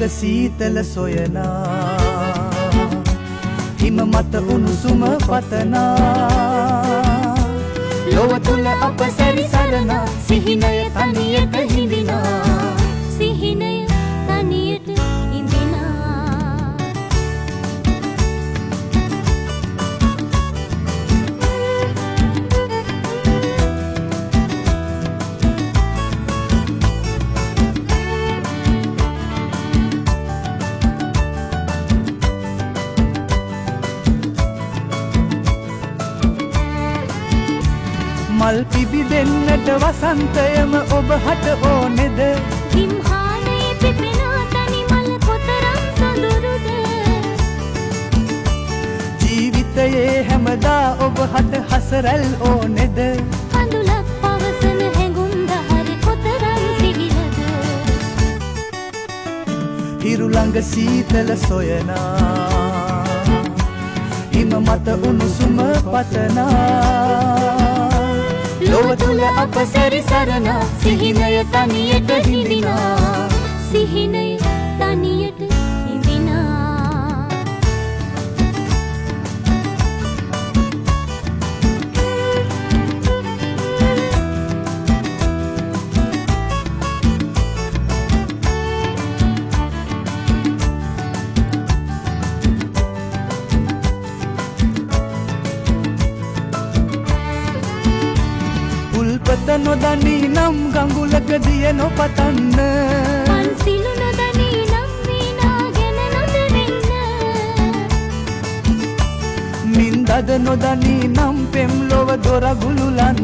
ළඟ සීතල සොයනා හිම මත උණුසුම පතනා ලොව තුල අප සැරිසරනා සිහිනය තනියට හිඳිනා සිහිනය තනියට හිඳිනා මල් පිබිදෙන්නට වසන්තයම ඔබ හට ඕනෙද හිම්හානයේ පිපෙනා තනි මල් කොතරම් සොඳුරුද ජීවිතයේ හැමදා ඔබ හට හසරැල් ඕනෙද කඳුලක් පවසන හැඟුම්ද හරි කොතරම් සිහිලද හිරු ළඟ සීතල සොයනා හිම මත උණුසුම පතනා ලොව තුල අප සැරිසරනා සිහිනය තනියට හිඳිනා සිහිනය තනියට හිඳිනා උල්පත නොදනී නම් ගඟුලක දිය නොපතන්න පන්සිලු නොදනී නම් වීණා ගැන නොදවෙන්න නින්දද නොදනී නම් පෙම් ලොව දොරගුළුලන්න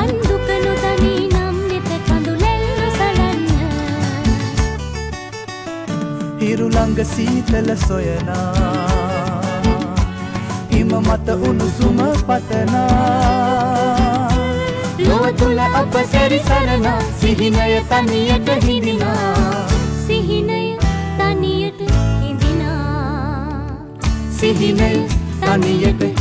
අන්දුක නොදනී නම් නෙත කඳුලැල් නොසලන්න හිරු ළඟ සීතල සොයනා හිම මත උණුසුම පතනා ලොව තුල අප සැරිසරනා සිහිනය තනියට හිඳිනා සිහිනය තනියට හිඳිනා සිහිනය තනියට